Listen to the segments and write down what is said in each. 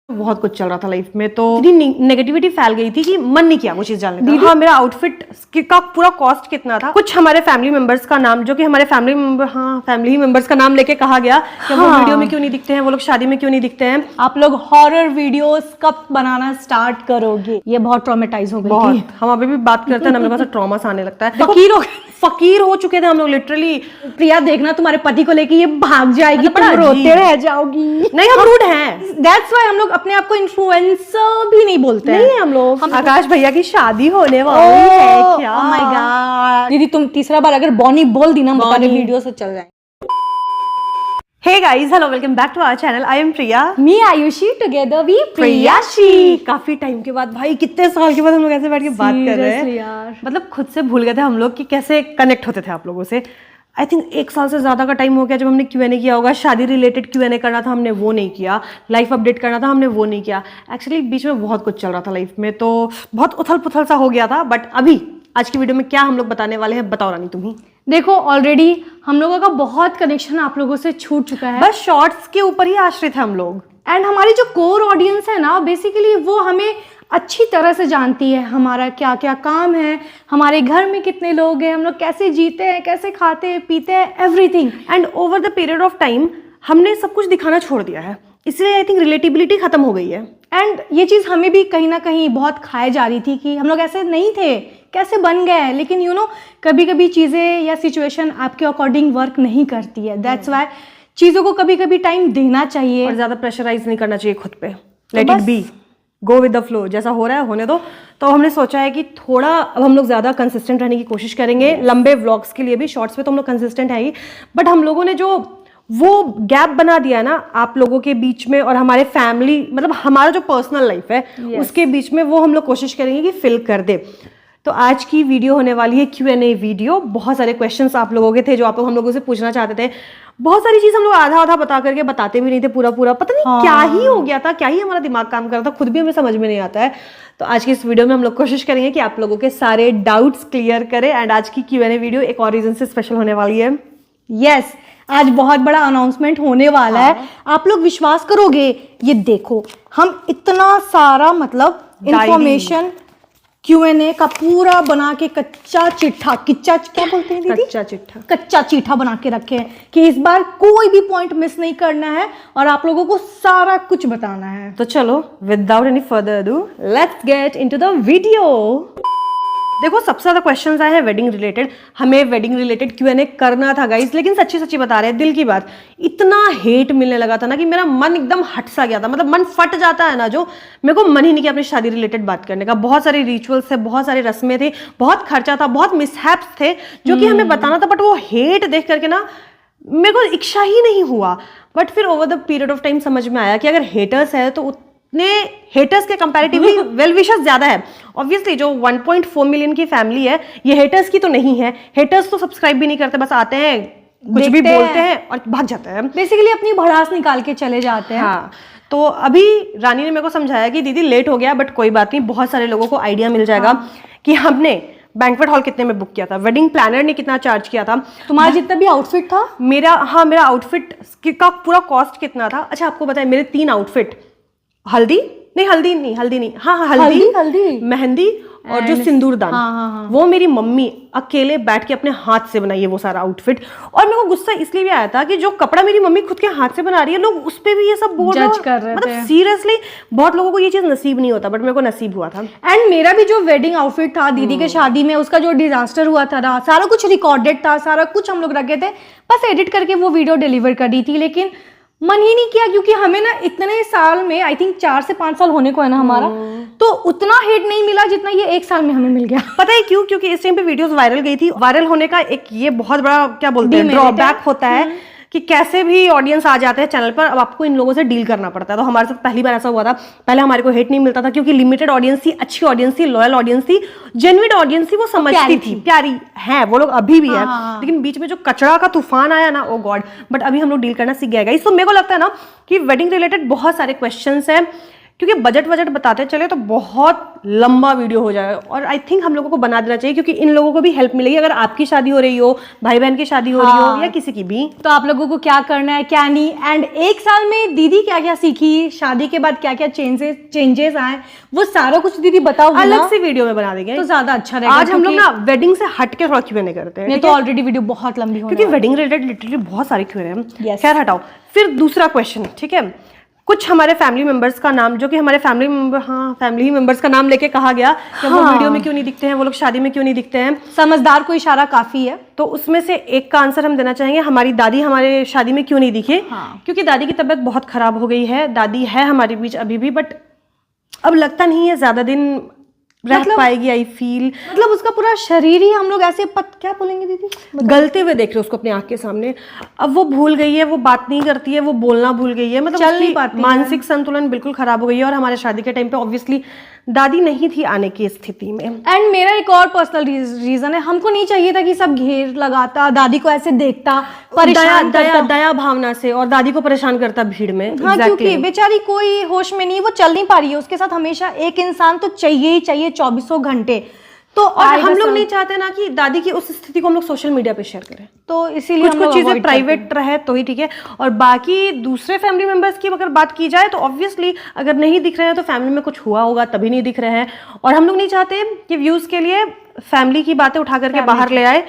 बहुत कुछ चल रहा था लाइफ में, तो इतनी नेगेटिविटी फैल गई थी कि मन नहीं किया वो चीज जानने का। हाँ, मेरा आउटफिट का पूरा कॉस्ट कितना था, कुछ हमारे फैमिली मेंबर्स का नाम, जो कि हमारे फैमिली मेंबर्स का नाम लेके कहा गया कि वो वीडियो में क्यों नहीं दिखते हैं, वो लोग शादी में क्यों नहीं दिखते हैं। आप लोग हॉरर वीडियोस कब बनाना स्टार्ट करोगे? ये बहुत ट्रॉमेटाइज हो गई थी। हम अभी भी बात करते हैं ना, मेरे पास ट्रॉमा आने लगता है। फकीर हो चुके थे हम लोग लिटरली। प्रिया देखना, तुम्हारे पति को लेके ये भाग जाएगी, तुम रोते रह जाओगी। नहीं, हम रूड हैं, दैट्स व्हाई हम लोग अपने आप को इन्फ्लुएंसर भी नहीं बोलते हैं। नहीं, हम लोग आकाश भैया की शादी होने वाली है क्या? ओह माय गॉड दीदी, तुम तीसरा बार अगर बॉनी बोल दी ना, हमारे वीडियो से चल जाए। Hey guys, hello, welcome back to our channel. I am Priya. Me Ayushi, together we प्रियाशी। काफी टाइम के बाद, भाई कितने साल के बाद हम लोग ऐसे बैठ के बात कर रहे हैं यार। मतलब खुद से भूल गए थे हम लोग कि कैसे कनेक्ट होते थे आप लोगों से। आई थिंक 1 साल से ज्यादा का टाइम हो गया जब हमने Q&A किया होगा। शादी रिलेटेड Q&A करना था, हमने वो नहीं किया। लाइफ अपडेट करना था, हमने वो नहीं किया। एक्चुअली बीच में बहुत कुछ चल रहा था लाइफ में, तो बहुत उथल पुथल सा हो गया था। बट अभी आज की वीडियो में क्या हम लोग बताने वाले हैं, बताओ रानी तुम ही। देखो, ऑलरेडी हम लोगों का बहुत कनेक्शन आप लोगों से छूट चुका है, बस शॉर्ट्स के ऊपर ही आश्रित है हम लोग। एंड हमारी जो कोर ऑडियंस है ना, बेसिकली वो हमें अच्छी तरह से जानती है, हमारा क्या क्या काम है, हमारे घर में कितने लोग हैं, हम लोग कैसे जीते हैं, कैसे खाते हैं पीते हैं, everything. And over the period of time हमने सब कुछ दिखाना छोड़ दिया है, इसलिए आई थिंक रिलेटिबिलिटी खत्म हो गई है। एंड ये चीज़ हमें भी कहीं ना कहीं बहुत खाए जा रही थी कि हम लोग ऐसे नहीं थे, कैसे बन गए। लेकिन यू नो, कभी कभी चीज़ें या सिचुएशन आपके अकॉर्डिंग वर्क नहीं करती है। दैट्स वाई चीज़ों को कभी कभी टाइम देना चाहिए और ज़्यादा प्रेशराइज नहीं करना चाहिए खुद पे। Let it be, go with the flow, जैसा हो रहा है होने दो। तो हमने सोचा है कि थोड़ा अब हम लोग ज़्यादा कंसिस्टेंट रहने की कोशिश करेंगे। लंबे व्लॉग्स के लिए भी, शॉर्ट्स पे तो हम लोग कंसिस्टेंट है ही, बट हम लोगों ने जो वो गैप बना दिया ना आप लोगों के बीच में और हमारे फैमिली, मतलब हमारा जो पर्सनल लाइफ है उसके बीच में, वो हम लोग कोशिश करेंगे कि फिल कर दे। तो आज की वीडियो होने वाली है Q&A वीडियो। बहुत सारे क्वेश्चंस आप लोगों के थे जो आप लोग हम लोगों से पूछना चाहते थे। बहुत सारी चीज हम लोग आधा आधा बता करके बताते भी नहीं थे पूरा पूरा, पता नहीं क्या ही हो गया था, क्या ही हमारा दिमाग काम कर रहा था, खुद भी हमें समझ में नहीं आता है। तो आज की इस वीडियो में हम लोग कोशिश करेंगे कि आप लोगों के सारे डाउट्स क्लियर करें। एंड आज की Q&A वीडियो एक और रीजन से स्पेशल होने वाली है। यस, आज बहुत बड़ा अनाउंसमेंट होने वाला है। आप लोग विश्वास करोगे, ये देखो, हम इतना सारा मतलब इंफॉर्मेशन Q&A का पूरा बना के कच्चा चिट्ठा, क्या बोलते हैं दीदी? कच्चा चिट्ठा बना के रखे हैं कि इस बार कोई भी पॉइंट मिस नहीं करना है और आप लोगों को सारा कुछ बताना है। तो चलो, without any further ado, let's get into the video. देखो, सबसे ज्यादा क्वेश्चंस आए हैं वेडिंग रिलेटेड। हमें वेडिंग रिलेटेड Q&A करना था गाइस, लेकिन सच्ची सच्ची बता रहे हैं, दिल की बात, इतना हेट मिलने लगा था ना कि मेरा मन एकदम हट सा गया था। मतलब मन फट जाता है ना, जो मेरे को मन ही नहीं किया अपनी शादी रिलेटेड बात करने का। बहुत सारे रिचुअल्स थे, बहुत सारी रस्में थी, बहुत खर्चा था, बहुत मिसहैप्स थे जो कि हमें बताना था, बट वो हेट देख करके ना मेरे को इच्छा ही नहीं हुआ। बट फिर over the period of time समझ में आया कि अगर हेटर्स है तो ने हेटर्स के कंपैरेटिवली वेल विशर्स ज्यादा है। ऑब्वियसली जो 1.4 मिलियन की फैमिली है, ये हेटर्स की तो नहीं है। हेटर्स तो सब्सक्राइब भी नहीं करते, बस आते हैं, कुछ भी बोलते हैं और भाग जाते हैं, बेसिकली अपनी भड़ास निकाल के चले जाते हैं। हाँ, तो अभी रानी ने मेरे को समझाया कि दीदी लेट हो गया, बट कोई बात नहीं, बहुत सारे लोगों को आइडिया मिल जाएगा कि हमने बैंक्वेट हॉल कितने में बुक किया था, वेडिंग प्लानर ने कितना चार्ज किया था, तुम्हारा जितना भी आउटफिट था। मेरा आउटफिट का पूरा कॉस्ट कितना था। अच्छा, आपको पता है मेरे 3 आउटफिट, हल्दी नहीं, हाँ हल्दी, मेहंदी और जो सिंदूरदान, वो मेरी मम्मी अकेले बैठ के अपने हाथ से बनाई है वो सारा आउटफिट। और मेरे को गुस्सा इसलिए भी आया था कि जो कपड़ा मेरी मम्मी खुद के हाथ से बना रही है, लोग उस पे भी ये सब बोल रहे हैं। मतलब सीरियसली बहुत लोगों को ये चीज नसीब नहीं होता, बट मेरे को नसीब हुआ था। एंड मेरा भी जो वेडिंग आउटफिट था दीदी के शादी में, उसका जो डिजास्टर हुआ था ना, सारा कुछ रिकॉर्डेड था, सारा कुछ हम लोग रखे थे, बस एडिट करके वो वीडियो डिलीवर कर दी थी। लेकिन मन ही नहीं किया, क्योंकि हमें ना इतने साल में, आई थिंक 4 से 5 साल होने को है ना हमारा, तो उतना हेट नहीं मिला जितना ये 1 साल में हमें मिल गया। पता है क्यों? क्योंकि इस टाइम पे वीडियोस वायरल गई थी। वायरल होने का एक ये बहुत बड़ा क्या बोलते हैं ड्रॉबैक होता है कि कैसे भी ऑडियंस आ जाते हैं चैनल पर, अब आपको इन लोगों से डील करना पड़ता है। तो हमारे साथ पहली बार ऐसा हुआ था। पहले हमारे को हेट नहीं मिलता था क्योंकि लिमिटेड ऑडियंस थी, अच्छी ऑडियंस थी, लॉयल ऑडियंस थी, जेन्युइन ऑडियंस थी, वो समझती थी, प्यारी है, वो लोग अभी भी है। लेकिन बीच में जो कचरा का तूफान आया ना, ओ गॉड, बट अभी हम लोग डील करना सीख गए। तो मेरे को लगता है ना कि वेडिंग रिलेटेड बहुत सारे क्वेश्चंस हैं क्योंकि बजट बताते चले तो बहुत लंबा वीडियो हो जाएगा, और आई थिंक हम लोगों को बना देना चाहिए, क्योंकि इन लोगों को भी हेल्प मिलेगी अगर आपकी शादी हो रही हो, भाई बहन की शादी हो रही हो, या किसी की भी। तो आप लोगों को क्या करना है क्या नहीं, एंड एक साल में दीदी क्या क्या सीखी, शादी के बाद क्या क्या चेंजेस आए, वो सारा कुछ दीदी बताओगे ना, अलग से वीडियो में बना देंगे तो ज्यादा अच्छा रहेगा। आज हम लोग ना वेडिंग से हट के थोड़ा क्यों नहीं करते हैं, नहीं तो ऑलरेडी वीडियो बहुत लंबी हो, क्योंकि वेडिंग रिलेटेड लिटरली बहुत सारे क्यों हैं। Yes. खैर हटाओ, फिर दूसरा क्वेश्चन, ठीक है, कुछ हमारे फैमिली मेंबर्स का नाम, जो कि हमारे फैमिली मेंबर्स का नाम लेके कहा गया कि वो वीडियो में क्यों नहीं दिखते हैं, वो लोग शादी में क्यों नहीं दिखते हैं। समझदार को इशारा काफी है। तो उसमें से एक का आंसर हम देना चाहेंगे, हमारी दादी हमारे शादी में क्यों नहीं दिखे। क्योंकि दादी की तबीयत बहुत खराब हो गई है, दादी है हमारे बीच अभी भी, बट अब लगता नहीं है ज्यादा दिन रह पाएगी। आई फील मतलब उसका पूरा शरीर ही हम लोग ऐसे क्या बोलेंगे दीदी, गलते हुए देख रहे हो उसको अपनी आंख के सामने। अब वो भूल गई है, वो बात नहीं करती है, वो बोलना भूल गई है, मतलब चल नहीं पाती, मानसिक संतुलन बिल्कुल खराब हो गई है। और हमारे शादी के टाइम पे ऑब्वियसली दादी नहीं थी आने की स्थिति में। एंड मेरा एक और पर्सनल रीजन है, हमको नहीं चाहिए था कि सब घेर लगाता, दादी को ऐसे देखता, परेशान करता, दया भावना से, और दादी को परेशान करता भीड़ में। हाँ, क्योंकि बेचारी कोई होश में नहीं, वो चल नहीं पा रही है, उसके साथ हमेशा एक इंसान तो चाहिए ही चाहिए 24 घंटे। तो और हम लोग नहीं चाहते ना कि दादी की उस स्थिति को हम लोग सोशल मीडिया पे शेयर करें, तो इसीलिए कुछ चीजें प्राइवेट रहे तो ही ठीक है। और बाकी दूसरे फैमिली मेंबर्स की अगर बात की जाए तो ऑब्वियसली अगर नहीं दिख रहे हैं तो फैमिली में कुछ हुआ होगा तभी नहीं दिख रहे हैं। और हम लोग नहीं चाहते कि व्यूज के लिए फैमिली की बातें उठा करके बाहर ले आए।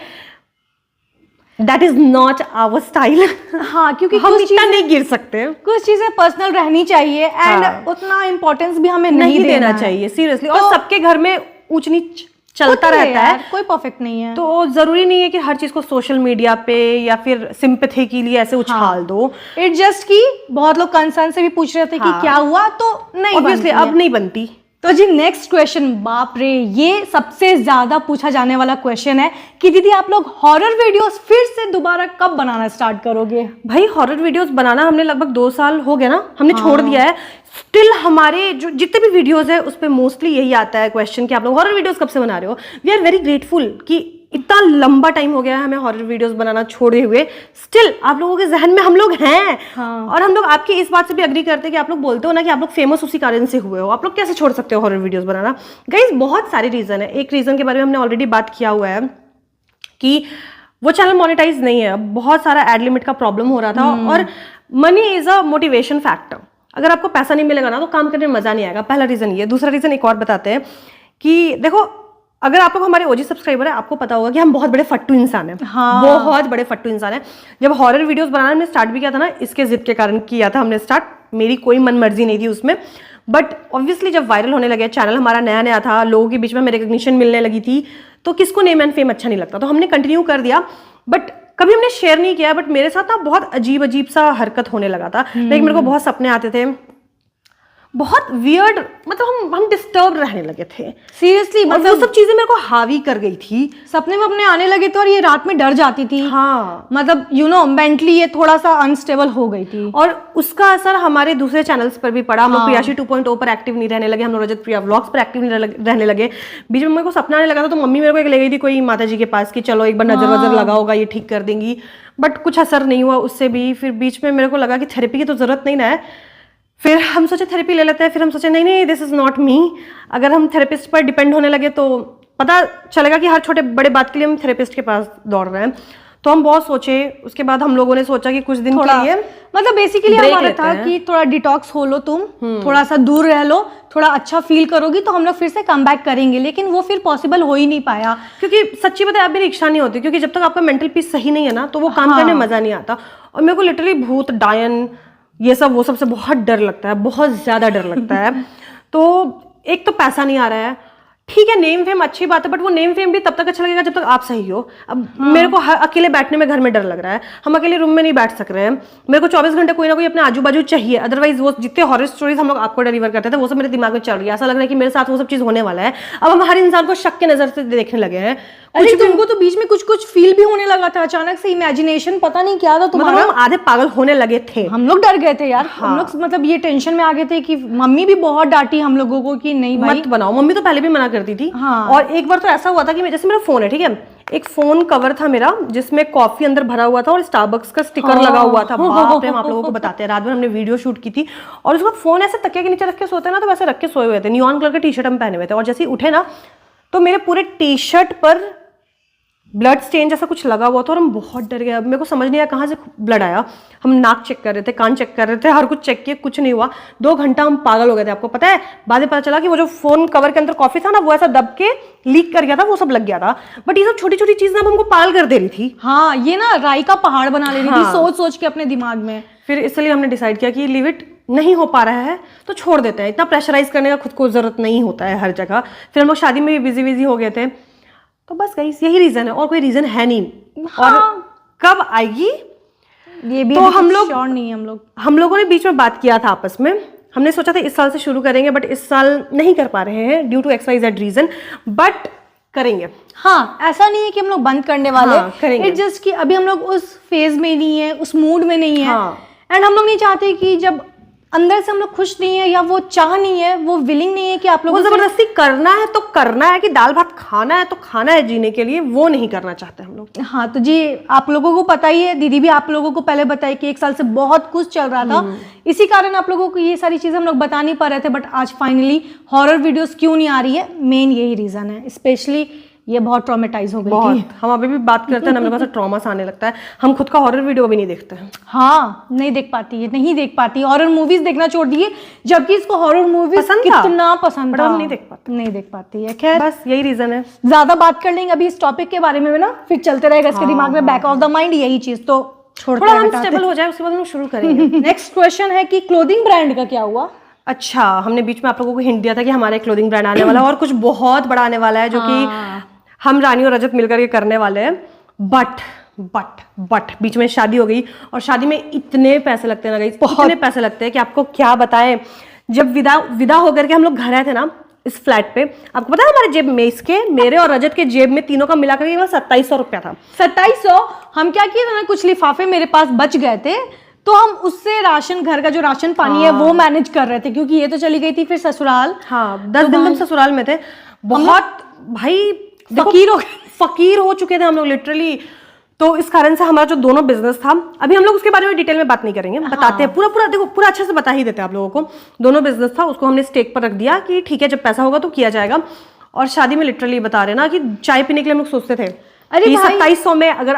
That is not our style. हाँ, क्योंकि हम इतना नहीं गिर सकते, कुछ चीजें पर्सनल रहनी चाहिए एंड उतना इम्पोर्टेंस भी हमें नहीं देना चाहिए सीरियसली। और सबके घर में ऊंच नीच चलता रहता है, कोई परफेक्ट नहीं है, तो जरूरी नहीं है कि हर चीज को सोशल मीडिया पे या फिर सिंपैथी के लिए ऐसे उछाल दो। इट जस्ट की बहुत लोग कंसर्न से भी पूछ रहे थे कि क्या हुआ, तो नहीं ऑब्वियसली अब नहीं बनती। तो जी नेक्स्ट क्वेश्चन, बाप रे, ये सबसे ज्यादा पूछा जाने वाला क्वेश्चन है कि दीदी आप लोग हॉरर वीडियोस फिर से दोबारा कब बनाना स्टार्ट करोगे। भाई हॉरर वीडियोस बनाना हमने लगभग 2 साल हो गया ना, हमने छोड़ दिया है। स्टिल हमारे जो जितने भी वीडियोस है उस पर मोस्टली यही आता है क्वेश्चन कि आप लोग हॉरर वीडियोस कब से बना रहे हो। वी आर वेरी ग्रेटफुल कि इतना लंबा टाइम हो गया है हमें हॉरर वीडियोस बनाना छोड़े हुए, स्टिल आप लोगों के जहन में हम लोग हैं। और हम लोग आपकी इस बात से भी अग्री करते हैं कि आप लोग बोलते हो ना कि आप लोग फेमस उसी कारण से हुए हो, आप लोग कैसे छोड़ सकते हो हॉरर वीडियोस बनाना। गाइस बहुत सारे रीजन है। एक रीजन के बारे में हमने ऑलरेडी बात किया हुआ है कि वो चैनल मोनेटाइज नहीं है, बहुत सारा एड लिमिट का प्रॉब्लम हो रहा था। और money is a motivation factor, अगर आपको पैसा नहीं मिलेगा ना तो काम करने में मजा नहीं आएगा। पहला रीजन ये। दूसरा रीजन एक और बताते हैं कि देखो अगर आप लोग हमारे ओजी सब्सक्राइबर है आपको पता होगा कि हम बहुत बड़े फट्टू इंसान हैं। बहुत बड़े फट्टू इंसान हैं। जब हॉरर वीडियोस बनाना हमने स्टार्ट भी किया था ना, इसके जिद के कारण किया था हमने स्टार्ट, मेरी कोई मन मर्जी नहीं थी उसमें। बट ऑब्वियसली जब वायरल होने लगे, चैनल हमारा नया नया था, लोगों के बीच में हमें रिकग्निशन मिलने लगी थी, तो किसको नेम एंड फेम अच्छा नहीं लगता, तो हमने कंटिन्यू कर दिया। बट कभी हमने शेयर नहीं किया। बट मेरे साथ ना बहुत अजीब अजीब सा हरकत होने लगा था। लाइक मेरे को बहुत सपने आते थे, बहुत वियर्ड, मतलब हम डिस्टर्ब रहने लगे थे सीरियसली। मतलब वो सब चीजें मेरे को हावी कर गई थी, सपने में अपने आने लगे थे और ये रात में डर जाती थी। हाँ, मतलब यू नो मेंटली ये थोड़ा सा अनस्टेबल हो गई थी। और उसका असर हमारे दूसरे चैनल्स पर भी पड़ा। हम लोग प्रियाशी 2.0 पर एक्टिव नहीं रहने लगे, हम लोग रजत प्रिया व्लॉग्स पर एक्टिव नहीं रहने लगे। बीच में मेरे को सपना आने लगा था तो मम्मी मेरे को एक ले गई थी कोई माता जी के पास कि चलो एक बार नजर वजर लगा होगा, ये ठीक कर देंगी। बट कुछ असर नहीं हुआ उससे भी। फिर बीच में मेरे को लगा कि थेरेपी की तो जरूरत नहीं ना है। फिर हम सोचे थेरेपी ले लेते हैं। फिर हम सोचे नहीं दिस इज नॉट मी। अगर हम थेरेपिस्ट पर डिपेंड होने लगे तो पता चलेगा कि हर छोटे बड़े बात के लिए हम थेरेपिस्ट के पास दौड़ रहे हैं। तो हम बहुत सोचे। उसके बाद हम लोगों ने सोचा कि कुछ दिन के लिए मतलब बेसिकली हमारा था कि थोड़ा डिटॉक्स हो लो, तुम थोड़ा सा दूर रह लो, थोड़ा अच्छा फील करोगी तो हम लोग फिर से कम बैक करेंगे। लेकिन वो फिर पॉसिबल हो ही नहीं पाया, क्योंकि सच्ची बात है आप मेरी इच्छा नहीं होती, क्योंकि जब तक आपका मेंटल पीस सही नहीं है ना तो वो काम करने में मजा नहीं आता। और मेरे को लिटरली भूत डायन ये सब वो सबसे बहुत डर लगता है, बहुत ज्यादा डर लगता है। तो एक तो पैसा नहीं आ रहा है, ठीक है नेम फेम अच्छी बात है, बट वो नेम फेम भी तब तक अच्छा लगेगा जब तक आप सही हो। अब मेरे को अकेले बैठने में घर में डर लग रहा है, हम अकेले रूम में नहीं बैठ सक रहे हैं। मेरे को 24 घंटे कोई ना कोई अपने आजू बाजू चाहिए, अदरवाइज वो जितने हॉरर स्टोरीज हम लोग आपको डिलीवर करते थे वो सब मेरे दिमाग में चल रही है। ऐसा लग रहा है कि मेरे साथ वो सब चीज होने वाला है। अब हम हर इंसान को शक के नजर से देखने लगे हैं। अरे तुमको तो बीच में कुछ फील भी होने लगा था, अचानक से इमेजिनेशन पता नहीं क्या था तुम्हारा। हम आधे पागल होने लगे थे, हम लोग डर गए थे यार। हम लोग मतलब ये टेंशन में आ गए थे कि मम्मी भी बहुत डांटी हम लोगों को कि नहीं भाई मत बनाओ। मम्मी तो पहले भी मना करती थी। हाँ। और एक बार तो ऐसा हुआ था कि जैसे मेरा फोन है, ठीक है, एक फोन कवर था मेरा जिसमें कॉफी अंदर भरा हुआ था और स्टारबक्स का स्टिकर लगा हुआ था। बाप रे, हम आप लोगों को बताते हैं, रात भर हमने वीडियो शूट की थी और उसके बाद फोन ऐसे तकिया के नीचे रख के सोते ना, तो वैसे रख के सोए हुए थे। नियॉन कलर के टी शर्ट हम पहने हुए थे और जैसे ही उठे ना तो मेरे पूरे टी शर्ट पर ब्लड स्टेन जैसा कुछ लगा हुआ था और हम बहुत डर गए। अब मेरे को समझ नहीं आया कहाँ से ब्लड आया। हम नाक चेक कर रहे थे, कान चेक कर रहे थे, हर कुछ चेक किया, कुछ नहीं हुआ। 2 घंटा हम पागल हो गए थे। आपको पता है, बाद में पता चला कि वो जो फोन कवर के अंदर कॉफी था ना, वो ऐसा दब के लीक कर गया था, वो सब लग गया था। बट ये सब छोटी छोटी चीजें हमको पागल कर दे रही थी। हाँ, ये ना राई का पहाड़ बना ले रही थी सोच सोच के अपने दिमाग में। फिर इसलिए हमने डिसाइड किया कि लिव इट, नहीं हो पा रहा है तो छोड़ देते हैं। इतना प्रेशराइज करने का खुद को जरूरत नहीं होता है हर जगह। फिर हम लोग शादी में भी बिजी हो गए थे, तो बस गाइस यही रीजन है और कोई रीजन है नहीं। और कब आएगी ये भी तो हम लोग श्योर नहीं है। हम लोगों ने बीच में बात किया था आपस में। हमने सोचा था इस साल से शुरू करेंगे, बट इस साल नहीं कर पा रहे हैं due to XYZ reason, but करेंगे। हाँ, ऐसा नहीं है कि हम लोग बंद करने वाले, हाँ, करेंगे। इट्स जस्ट कि अभी हम लोग उस फेज में नहीं है, उस मूड में नहीं है। हाँ। एंड हम लोग नहीं चाहते कि जब अंदर से हम लोग खुश नहीं है या वो चाह नहीं है, वो विलिंग नहीं है कि आप वो लोगों से जबरदस्ती करना है तो करना है, कि दाल भात खाना है तो खाना है जीने के लिए, वो नहीं करना चाहते हम लोग। हाँ, तो जी आप लोगों को पता ही है, दीदी भी आप लोगों को पहले बताई कि 1 साल से बहुत कुछ चल रहा था, इसी कारण आप लोगों को ये सारी चीजें हम लोग बता नहीं पा रहे थे। बट आज फाइनली हॉरर वीडियोस क्यों नहीं आ रही है, मेन यही रीजन है। स्पेशली ये बहुत ट्रॉमेटाइज हो गई थी। हम अभी भी बात करते हैं ना, मेरे पास ट्रॉमा सा आने लगता है। हम खुद का हॉरर वीडियो भी नहीं देखते हैं। हाँ, नहीं देख पाती है, नहीं देख पाती। हॉरर मूवीज देखना छोड़ दिए, जबकि इसको हॉरर मूवीज पसंद था, कितना पसंद बट था, हम नहीं देख पाते। नहीं देख पाती है। खैर, बस यही रीजन है। ज्यादा बात कर लेंगे अभी इस टॉपिक के बारे में ना, फिर चलते रहेगा इसके दिमाग में बैक ऑफ द माइंड यही चीज, तो छोड़ते थोड़ा हैं, हम हटाते स्टेबल हो जाए उसके बाद हम शुरू करेंगे। नेक्स्ट क्वेश्चन है कि क्लोथिंग ब्रांड का क्या हुआ। अच्छा, हमने बीच में आप लोगों को हिंट दिया था कि हमारा एक क्लोथिंग ब्रांड आने वाला है और कुछ बहुत बड़ा आने वाला है, जो कि हम रानी और रजत मिलकर के करने वाले हैं। बट बीच में शादी हो गई और शादी में इतने पैसे लगते हैं ना गाइस, इतने पैसे लगते हैं कि आपको क्या बताएं। जब विदा होकर के हम लोग घर आए थे ना इस फ्लैट पे, आपको पता है हमारे जेब में, इसके मेरे और रजत के जेब में तीनों का मिलाकर केवल 2700 रुपया था। 2700। हम क्या किए थे ना, कुछ लिफाफे मेरे पास बच गए थे, तो हम उससे राशन, घर का जो राशन पानी है वो मैनेज कर रहे थे, क्योंकि ये तो चली गई थी फिर ससुराल। हाँ, 10 दिन हम ससुराल में थे। बहुत भाई फकीर हो चुके थे हम लोग लिटरली। तो इस कारण से हमारा जो दोनों बिजनेस था, अभी हम लोग उसके बारे में डिटेल में बात नहीं करेंगे, बताते हैं पूरा देखो, पूरा अच्छे से बता ही देते हैं आप लोगों को। दोनों बिजनेस था, उसको हमने स्टेक पर रख दिया कि ठीक है जब पैसा होगा तो किया जाएगा। और शादी में लिटरली बता रहे ना कि चाय पीने के लिए हम लोग सोचते थे, अरे 2700 में अगर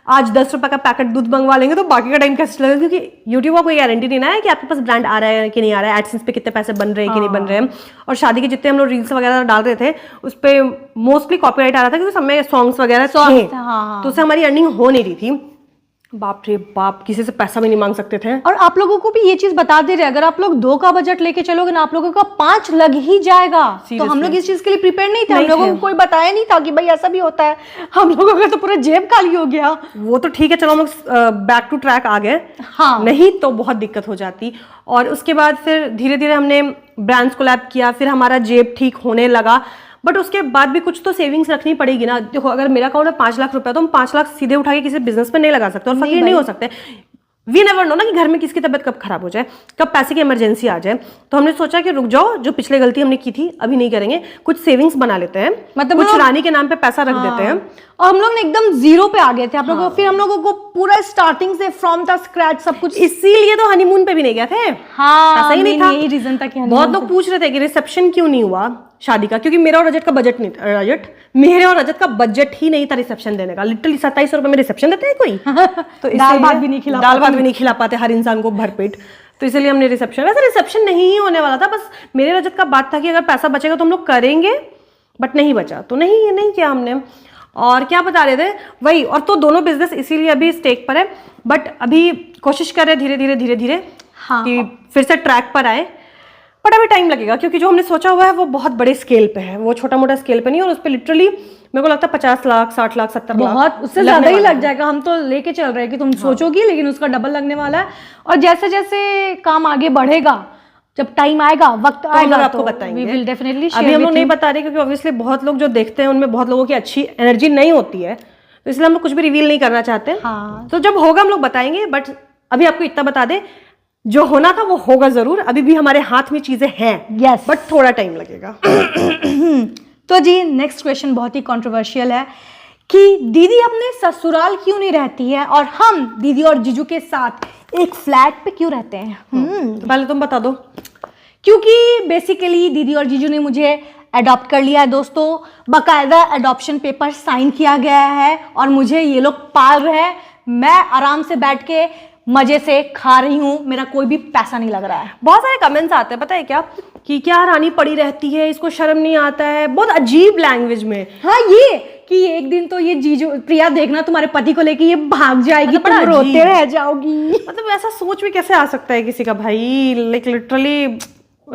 आज 10 रुपए का पैकेट दूध मंगवा लेंगे तो बाकी का टाइम कैसे चलेगा, क्योंकि यूट्यूब का कोई गारंटी नहीं ना है कि आपके पास ब्रांड आ रहा है कि नहीं आ रहा है, एडसेंस पे कितने पैसे बन रहे हैं कि नहीं बन रहे हैं। और शादी के जितने हम लोग रील्स वगैरह डाल रहे थे उस पर मोस्टली कॉपीराइट आ रहा था, क्योंकि सब में सॉन्ग्स वगैरह थे, तो उससे हमारी अर्निंग हो नहीं रही थी। बाप रे बाप, किसी से पैसा भी नहीं मांग सकते थे। और आप लोगों को भी ये चीज बता दे रहे, अगर आप लोग 2 का बजट लेके चलोगे ना, आप लोगों का 5 लग ही जाएगा। तो हम लोग इस चीज के लिए प्रिपेयर नहीं थे, हम लोगों को कोई बताया नहीं था कि भाई ऐसा भी होता है। हम लोगों का तो पूरा जेब खाली हो गया। वो तो ठीक है, चलो हम लोग बैक टू ट्रैक आ गए। हाँ, नहीं तो बहुत दिक्कत हो जाती। और उसके बाद फिर धीरे धीरे हमने ब्रांड्स कोलैब किया, फिर हमारा जेब ठीक होने लगा। बट उसके बाद भी कुछ तो सेविंग्स रखनी पड़ेगी ना। देखो, अगर मेरा अकाउंट है 5 लाख रुपया, तो हम 5 लाख सीधे उठा के किसी बिजनेस में नहीं लगा सकते और फकीर नहीं हो सकते। वी नेवर नो ना कि घर में किसकी तबीयत कब खराब हो जाए, कब पैसे की इमरजेंसी आ जाए। तो हमने सोचा कि रुक जाओ, जो पिछले गलती हमने की थी अभी नहीं करेंगे, कुछ सेविंग्स बना लेते हैं, मतलब कुछ रानी के नाम पे पैसा रख देते हैं। और हम लोग ने एकदम जीरो पे आ गए थे आप लोगों को। फिर हम लोगों को पूरा स्टार्टिंग से फ्रॉम द स्क्रैच सब कुछ, इसीलिए तो हनीमून पे भी नहीं गए थे। हाँ, ऐसा ही नहीं था, यही रीजन था कि बहुत लोग पूछ रहे थे कि रिसेप्शन क्यों नहीं हुआ शादी का, क्योंकि मेरा और रजत का बजट नहीं था। मेरे और रजत का बजट ही नहीं था रिसेप्शन देने का। लिटरली 2700 रुपए में रिसेप्शन देते हैं कोई? तो दाल भात भी नहीं खिला पाते हर इंसान को भरपेट। तो इसलिए हमने वैसे रिसेप्शन नहीं ही होने वाला था। बस मेरे रजत का बात था कि अगर पैसा बचेगा तो हम लोग करेंगे, बट नहीं बचा तो नहीं किया हमने। और क्या बता रहे थे, वही। और तो दोनों बिजनेस इसीलिए अभी स्टेक पर है, बट अभी कोशिश कर रहे धीरे धीरे कि फिर से ट्रैक पर आए। बट अभी टाइम लगेगा, क्योंकि जो हमने सोचा हुआ है वो बहुत बड़े स्केल पे है, वो छोटा मोटा स्केल पे नहीं। और उस पर लिटरली मेरे को लगता है 50 लाख 60 लाख 70 लाख, बहुत उससे ज्यादा ही लग जाएगा। हम तो लेके चल रहे हैं कि तुम सोचोगी, लेकिन उसका डबल लगने वाला है। और जैसे जैसे काम आगे बढ़ेगा, जब टाइम आएगा, वक्त आएगा, तो आपको बताएंगे। we will definitely share अभी हम लोग with नहीं you। बता रहे, क्योंकि ऑब्वियसली बहुत लोग जो देखते हैं उनमें बहुत लोगों की अच्छी एनर्जी नहीं होती है, तो इसलिए हम लोग कुछ भी रिवील नहीं करना चाहते। हाँ। तो जब होगा हम लोग बताएंगे, बट अभी आपको इतना बता दे, जो होना था वो होगा जरूर। अभी भी हमारे हाथ में चीजें हैं, Yes। बट थोड़ा टाइम लगेगा। तो जी नेक्स्ट क्वेश्चन बहुत ही कंट्रोवर्शियल है कि दीदी अपने ससुराल क्यों नहीं रहती है और हम दीदी और जीजू के साथ एक फ्लैट पे क्यों रहते हैं। तो पहले तुम बता दो। क्योंकि बेसिकली दीदी और जीजू ने मुझे अडॉप्ट कर लिया है दोस्तों, बाकायदा अडॉप्शन पेपर साइन किया गया है और मुझे ये लोग पाल रहे हैं। मैं आराम से बैठ के मजे से खा रही हूँ, मेरा कोई भी पैसा नहीं लग रहा है। बहुत सारे कमेंट्स आते हैं पता है क्या, कि क्या रानी पड़ी रहती है, इसको शर्म नहीं आता है, बहुत अजीब लैंग्वेज में। हाँ, ये कि एक दिन तो ये जीजू प्रिया देखना तुम्हारे पति को लेके ये भाग जाएगी, मतलब तुम रोते रह जाओगी। मतलब ऐसा सोच में कैसे आ सकता है किसी का भाई, लाइक लिटरली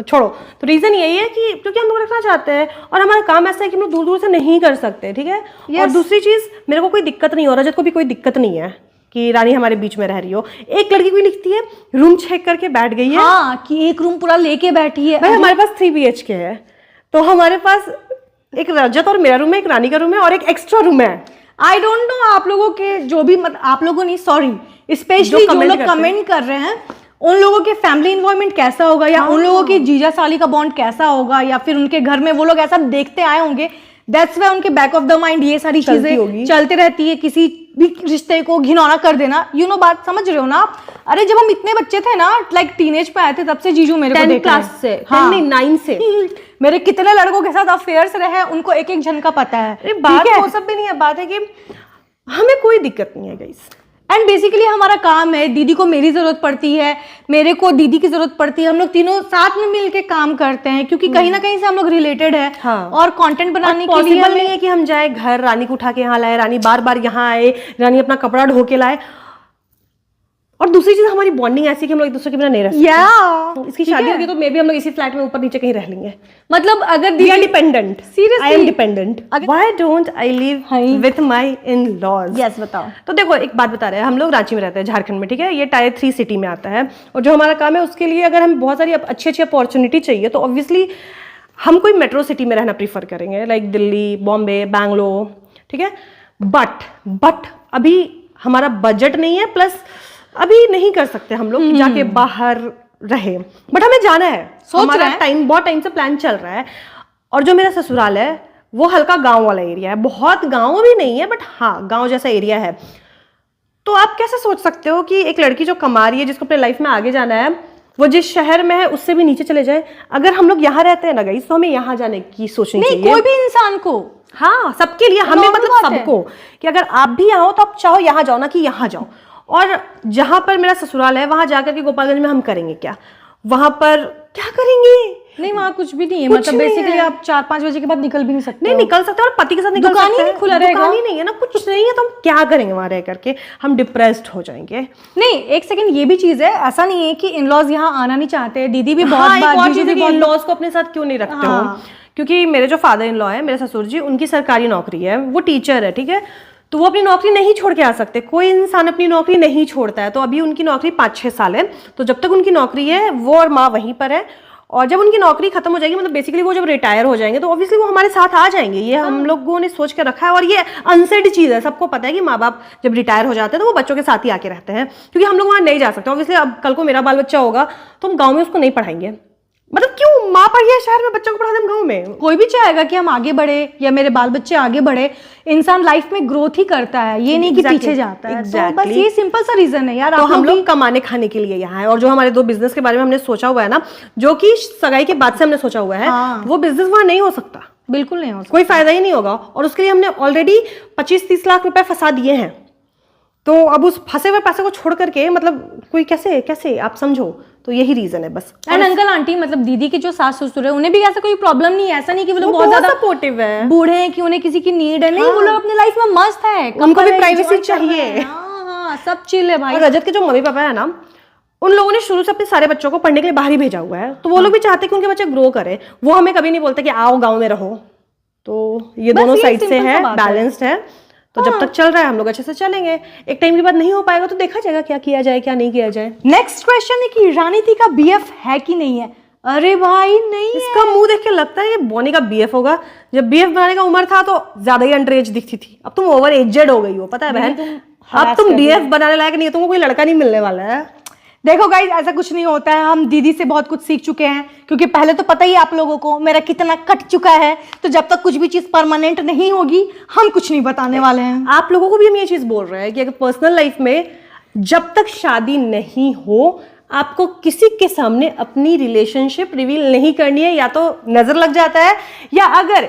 छोड़ो। तो रीजन यही है कि क्योंकि हम लोग रखना चाहते हैं और हमारा काम ऐसा है कि हम लोग दूर दूर से नहीं कर सकते, ठीक है। और दूसरी चीज, मेरे को कोई दिक्कत नहीं हो रहा, रजत को भी कोई दिक्कत नहीं है कि रानी हमारे बीच में रह रही हो। एक लड़की कोई लिखती है रूम चेक करके बैठ गई है। हाँ, कि एक रूम पूरा लेके बैठी है। भाई हमारे पास 3 BHK है, तो हमारे पास एक रजत और मेरा रूम है, एक रानी का रूम है और एक एक्स्ट्रा रूम है। आई डोंट नो आप लोगों के जो भी आप लोगों नहीं, सॉरी, स्पेशली जो लोग कमेंट कर रहे हैं उन लोगों के फैमिली इन्वॉल्वमेंट कैसा होगा, या उन लोगों के जीजा साली का बॉन्ड कैसा होगा, या फिर उनके घर में वो लोग ऐसा देखते आए होंगे। दैट्स वाई उनके बैक ऑफ द माइंड ये सारी चीजें चलते रहती है, किसी भी रिश्ते को घिनौना कर देना। यू नो बात समझ रहे हो ना आप। अरे जब हम इतने बच्चे थे ना, लाइक टीनेज पे आए थे, तब से जीजू मेरे को देख क्लास से, हाँ, 9 से मेरे कितने लड़कों के साथ अफेयर्स रहे उनको एक एक जन का पता है। बात वो सब भी नहीं है, बात है कि हमें कोई दिक्कत नहीं है गाइस। एंड बेसिकली हमारा काम है, दीदी को मेरी जरूरत पड़ती है, मेरे को दीदी की जरूरत पड़ती है, हम लोग तीनों साथ में मिलके काम करते हैं क्योंकि कहीं ना कहीं से हम लोग रिलेटेड है। हाँ। और कंटेंट बनाने के लिए पॉसिबल नहीं है कि हम जाए घर, रानी को उठा के यहाँ लाए, रानी बार बार यहाँ आए, रानी अपना कपड़ा ढो के लाए। और दूसरी चीज, हमारी बॉन्डिंग ऐसी कि हम लोग एक दूसरे के बिना नहीं रह सकते। इसकी शादी होगी तो मे भी हम लोग इसी फ्लैट में ऊपर नीचे कहीं रह लेंगे। मतलब अगर we are dependent, seriously I am dependent, why don't I live with my in-laws. Yes, बताओ। तो देखो एक बात बता रहे हैं, हम लोग रांची में रहते हैं, झारखंड में, ठीक है। ये टायर 3 सिटी में आता है और जो हमारा काम है उसके लिए अगर हमें बहुत सारी अच्छी अच्छी अपॉर्चुनिटी चाहिए तो ऑब्वियसली हम कोई मेट्रो सिटी में रहना प्रीफर करेंगे, लाइक दिल्ली, बॉम्बे, बैंगलोर, ठीक है। बट अभी हमारा बजट नहीं है, प्लस अभी नहीं कर सकते हम लोग कि जाके बाहर रहे, बट हमें जाना है। हमारा बहुत टाइम से प्लान चल रहा है। और जो मेरा ससुराल है वो हल्का गांव वाला एरिया है, बहुत गांव भी नहीं है बट हाँ गांव जैसा एरिया है। तो आप कैसे सोच सकते हो कि एक लड़की जो कमा रही है, जिसको अपने लाइफ में आगे जाना है, वो जिस शहर में है उससे भी नीचे चले जाए। अगर हम लोग यहाँ रहते हैं ना गाइस, तो हमें यहाँ जाने की सोचनी चाहिए। कोई भी इंसान को, हाँ सबके लिए, हमें मतलब सबको, कि अगर आप भी यहाँ हो तो आप चाहो यहाँ जाओ ना कि यहाँ जाओ। और जहां पर मेरा ससुराल है वहां जाकर के गोपालगंज में हम करेंगे क्या, वहां पर क्या करेंगे? नहीं, वहां कुछ भी नहीं है। मतलब बेसिकली आप 4-5 बजे के बाद निकल भी नहीं सकते। नहीं निकल सकते, और पति के साथ निकल सकते हैं, दुकान ही नहीं खुला रहेगा, दुकान ही नहीं है ना, कुछ नहीं है, तो हम क्या करेंगे वहां रह करके? हम डिप्रेस्ड हो जाएंगे। नहीं, एक सेकंड, ये भी चीज है, ऐसा नहीं है कि इन-लॉज यहाँ आना नहीं चाहते। दीदी भी बहुत बार, जीजू भी बहुत, इन-लॉज को अपने साथ क्यों नहीं रखते हो? क्योंकि मेरे जो फादर इन लॉ है, मेरे ससुर जी, उनकी सरकारी नौकरी है, वो टीचर है, ठीक है। तो वो अपनी नौकरी नहीं छोड़ के आ सकते, कोई इंसान अपनी नौकरी नहीं छोड़ता है। तो अभी उनकी नौकरी 5-6 साल है, तो जब तक उनकी नौकरी है वो और माँ वहीं पर है। और जब उनकी नौकरी खत्म हो जाएगी, मतलब बेसिकली वो जब रिटायर हो जाएंगे, तो ऑब्वियसली वो हमारे साथ आ जाएंगे। ये हम लोगों ने सोच के रखा है और ये अनसेड चीज़ है। सबको पता है कि माँ बाप जब रिटायर हो जाते हैं तो वो बच्चों के साथ ही आके रहते हैं, क्योंकि हम लोग वहाँ नहीं जा सकते। ऑब्वियसली अब कल को मेरा बाल बच्चा होगा तो हम गाँव में उसको नहीं पढ़ाएंगे। मतलब क्यों, माँ पढ़ी है शहर में, बच्चों को पढ़ा दें गाँव में? कोई भी चाहेगा कि हम आगे बढ़े या मेरे बाल बच्चे आगे बढ़े। इंसान लाइफ में ग्रोथ ही करता है, ये नहीं कि पीछे जाता है। तो बस ये सिंपल सा रीजन है यार। तो हम लोग कमाने खाने के लिए यहाँ है, और जो हमारे 2 बिजनेस के बारे में हमने सोचा हुआ है ना, जो कि सगाई के बाद से हमने सोचा हुआ है, वो बिजनेस वहाँ नहीं हो सकता, बिल्कुल नहीं हो सकता, कोई फायदा ही नहीं होगा। और उसके लिए हमने ऑलरेडी 25-30 लाख रुपए फंसा दिए हैं। तो अब उस फंसे हुए पैसे को छोड़ करके मतलब कोई कैसे आप समझो, तो यही रीजन है बस। एंड अंकल आंटी, मतलब दीदी के जो सास ससुर है, उन्हें भी ऐसा कोई प्रॉब्लम नहीं है। ऐसा नहीं कि वो लोग बहुत ज्यादा सपोर्टिव है, बूढ़े हैं कि उन्हें किसी की नीड है। नहीं, वो लोग अपनी लाइफ में मस्त है, उनको भी प्राइवेसी चाहिए। हाँ, सब चिल है भाई। और रजत के जो मम्मी पापा है ना, उन लोगों ने शुरू से अपने सारे बच्चों को पढ़ने के लिए बाहर ही भेजा हुआ है, तो वो लोग भी चाहते हैं कि उनके बच्चे ग्रो करें। वो हमें कभी नहीं बोलते कि आओ गाँव में रहो। तो ये दोनों साइड से है, बैलेंस्ड है। तो जब तक चल रहा है हम लोग अच्छे से चलेंगे। एक टाइम के बाद नहीं हो पाएगा तो देखा जाएगा क्या किया जाए क्या नहीं किया जाए। नेक्स्ट क्वेश्चन है कि रानी थी का बीएफ है कि नहीं है? अरे भाई नहीं, इसका मुंह देख के लगता है ये बॉनी का बीएफ होगा। जब बीएफ बनाने का उम्र था तो ज्यादा ही अंडर एज दिखती थी, अब तुम ओवर एजेड हो गई हो, पता है बहन। अब तुम डीएफ बनाने लायक नहीं है, तुमको कोई लड़का नहीं मिलने वाला है। देखो गाइज, ऐसा कुछ नहीं होता है। हम दीदी से बहुत कुछ सीख चुके हैं, क्योंकि पहले तो पता ही है आप लोगों को मेरा कितना कट चुका है। तो जब तक कुछ भी चीज परमानेंट नहीं होगी, हम कुछ नहीं बताने वाले हैं। आप लोगों को भी हम ये चीज बोल रहे हैं कि अगर पर्सनल लाइफ में जब तक शादी नहीं हो, आपको किसी के सामने अपनी रिलेशनशिप रिवील नहीं करनी है। या तो नजर लग जाता है, या अगर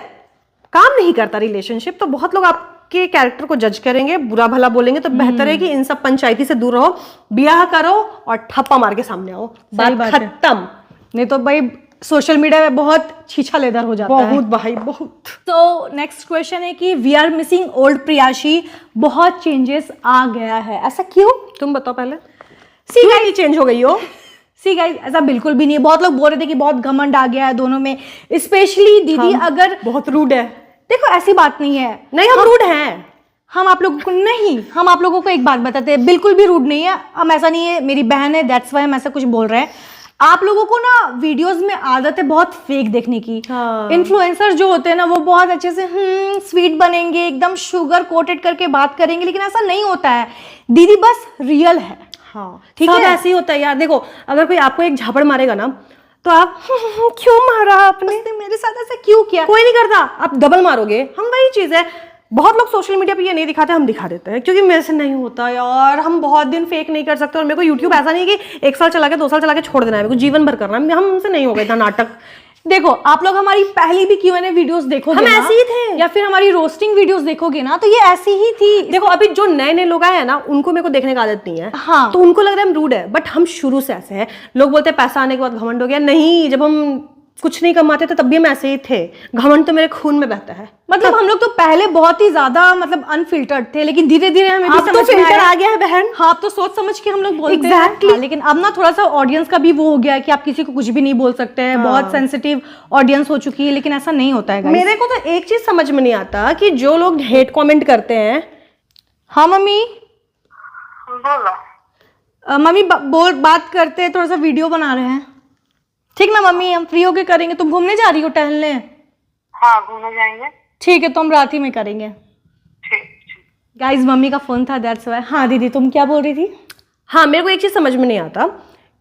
काम नहीं करता रिलेशनशिप, तो बहुत लोग आपके कैरेक्टर को जज करेंगे, बुरा भला बोलेंगे। तो बेहतर है कि इन सब पंचायती से दूर रहो, ब्याह करो और ठप्पा मार के सामने आओ, बात खत्म। नहीं तो भाई सोशल मीडिया में बहुत छीछा लेदर हो जाता है। बहुत भाई बहुत। तो नेक्स्ट क्वेश्चन है कि वी आर मिसिंग ओल्ड प्रियाशी, बहुत चेंजेस आ गया है, ऐसा क्यों? तुम बताओ पहले, सी गाइस चेंज हो गई हो। सी गाइस, ऐसा बिल्कुल भी नहीं है। बहुत लोग बोल रहे थे कि बहुत घमंड आ गया है दोनों में, स्पेशली दीदी। अगर बहुत रूड है। देखो ऐसी बात नहीं है, नहीं हम रूड हैं। हम आप लोगों को नहीं, हम आप लोगों को एक बात बताते हैं, बिल्कुल भी रूड नहीं है हम। ऐसा नहीं है, मेरी बहन है दैट्स वाई हम ऐसा कुछ बोल रहे हैं। आप लोगों को ना वीडियोस में आदत है बहुत फेक देखने की। इन्फ्लुएंसर्स जो होते हैं ना, वो बहुत अच्छे से स्वीट बनेंगे, एकदम शुगर कोटेड करके बात करेंगे, लेकिन ऐसा नहीं होता है। दीदी बस रियल है। हाँ ठीक है, ऐसे ही होता है यार। देखो अगर कोई आपको एक झापड़ मारेगा ना, तो आप क्यों मारा आपने, मेरे साथ ऐसा क्यों किया? कोई नहीं करता, आप डबल मारोगे। हम वही चीज है, बहुत लोग सोशल मीडिया पे ये नहीं दिखाते, हम दिखा देते हैं, क्योंकि मेरे से नहीं होता यार। हम बहुत दिन फेक नहीं कर सकते। और मेरे को यूट्यूब ऐसा नहीं कि 1 साल चला के 2 साल चला के छोड़ देना है, मेरे को जीवन भर करना है। हमसे नहीं होगा इतना नाटक। देखो आप लोग हमारी पहली भी Q&A वीडियोस देखोगे, हम ऐसे ही थे, या फिर हमारी रोस्टिंग वीडियोस देखोगे ना, तो ये ऐसी ही थी। देखो अभी जो नए नए लोग आए हैं ना, उनको मेरे को देखने का आदत नहीं है। हाँ, तो उनको लग रहा है हम रूड है, बट हम शुरू से ऐसे हैं। लोग बोलते हैं पैसा आने के बाद घमंड हो गया। नहीं, जब हम कुछ नहीं कमाते थे तब भी हम ऐसे ही थे। घमंड तो मेरे खून में बहता है। मतलब हम लोग तो पहले बहुत ही ज्यादा मतलब अनफिल्टर्ड थे, लेकिन धीरे धीरे हमें भी अब तो समझ में फिल्टर आया। आ गया है बहन। हाँ, अब तो सोच समझ के हम लोग बोलते हैं। Exactly. हाँ, लेकिन अब ना थोड़ा सा ऑडियंस का भी वो हो गया है कि आप किसी को कुछ भी नहीं बोल सकते हैं। बहुत सेंसिटिव ऑडियंस हो चुकी है, लेकिन ऐसा नहीं होता है guys। मेरे को तो एक चीज समझ में नहीं आता कि जो लोग हेट कमेंट करते हैं। हाँ मम्मी, मम्मी बोल बात करते हैं, थोड़ा सा वीडियो बना रहे हैं। ठीक ना मम्मी, हम फ्री होके करेंगे। तुम घूमने जा रही हो टहलने? हाँ, घूमने जाएंगे। ठीक है, तो हम रात ही में करेंगे। गाइस मम्मी का फोन था दैट्स वाई। हाँ दीदी, तुम क्या बोल रही थी? हाँ, मेरे को एक चीज समझ में नहीं आता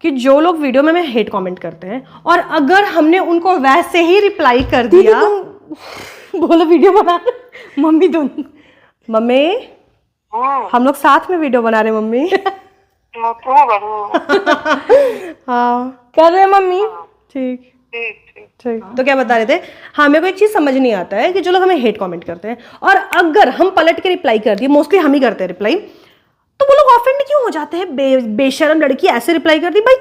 कि जो लोग वीडियो में हेट कमेंट करते हैं, और अगर हमने उनको वैसे ही रिप्लाई कर दिया। तुम बोलो वीडियो बना। मम्मी दोनों। मम्मी हम लोग साथ में वीडियो बना रहे हैं मम्मी। हाँ कर रहे हैं मम्मी। ठीक ठीक। तो क्या बता रहे थे? हाँ, मेरे को एक चीज समझ नहीं आता है कि जो लोग हमें हेट कमेंट करते हैं, और अगर हम पलट के रिप्लाई कर दिए, मोस्टली हम ही करते हैं रिप्लाई, तो वो लोग ऑफेंड क्यों हो जाते हैं? बेशरम लड़की ऐसे रिप्लाई कर दी भाई।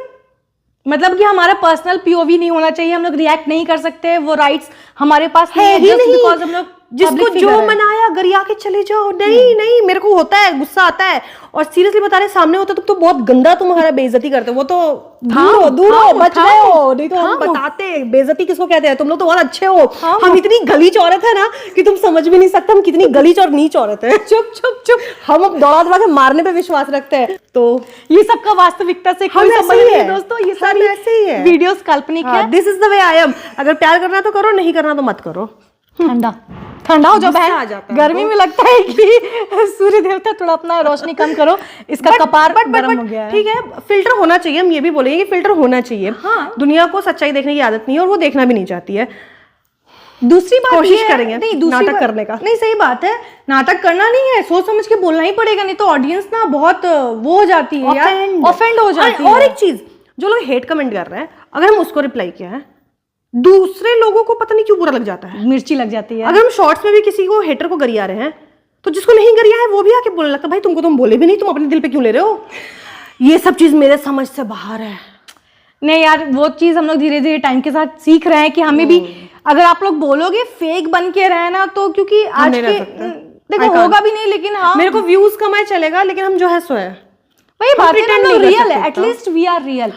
मतलब कि हमारा पर्सनल पीओवी नहीं होना चाहिए, हम लोग रिएक्ट नहीं कर सकते, वो राइट्स हमारे पास है ही नहीं। बिकॉज हम लोग जिसको जो मनाया गरिया के चले जाओ। नहीं नहीं, मेरे को होता है, गुस्सा आता है। और सीरियसली बता रहे, सामने होता तो बहुत गंदा तुम्हारा बेइज्जती करते। वो तो दूर हो, बच गए हो। नहीं तो हम बताते बेइज्जती किसको कहते हैं। तुम लोग तो बहुत अच्छे हो। हम इतनी गलीच औरत है ना कि तुम समझ भी नहीं सकते हम कितनी गलीच और नीच औरत है। चुप चुप चुप। हम अब दौड़ा दौड़ा के मारने पे विश्वास रखते हैं। तो ये सबका वास्तविकता से कोई संबंध नहीं है दोस्तों, ये सारी ऐसे ही है। वीडियोस काल्पनिक है। This is the way I am. अगर प्यार करना तो करो, नहीं करना तो मत करो। ठंडा ठंडा हो जाओ गुस्सा बहन। आ जाता है गर्मी में लगता है कि सूर्य देवता थोड़ा अपना रोशनी कम करो, इसका कपार गर्म हो गया है। ठीक है, फिल्टर होना चाहिए। हम ये भी बोलेंगे कि फिल्टर होना चाहिए। हाँ। दुनिया को सच्चाई देखने की आदत नहीं है, और वो देखना भी नहीं चाहती है। दूसरी बात कोशिश ये करेंगे नहीं, दूसरी नाटक बात- करने का। नहीं, सही बात है, नाटक करना नहीं है, सोच समझ के बोलना ही पड़ेगा, नहीं तो ऑडियंस ना बहुत वो हो जाती है यार, ऑफेंड हो जाती है। और एक चीज, जो लोग हेट कमेंट कर रहे हैं, अगर हम उसको रिप्लाई किया है, दूसरे लोगों को पता नहीं क्यों बुरा लग जाता है, मिर्ची लग जाती है। अगर हम शॉर्ट्स में भी किसी को हेटर को गरिया रहे हैं, तो जिसको नहीं गरिया है वो भी आके बोलने लगता है, भाई तुमको तुम बोले भी नहीं, तुम अपने दिल पे क्यों ले रहे हो? ये सब चीज मेरे समझ से बाहर है। नहीं यार, वो चीज हम लोग धीरे धीरे टाइम के साथ सीख रहे हैं कि हमें भी, अगर आप लोग बोलोगे फेक बन के रहना, तो क्योंकि आज नहीं रह के सकते। देखो होगा भी नहीं, लेकिन हाँ मेरे को व्यूज कमाए चलेगा, लेकिन हम जो है सो है, भाई बात है, pretend हम लोग नहीं कर रियल सकते है, एटलीस्ट वी आर रियल।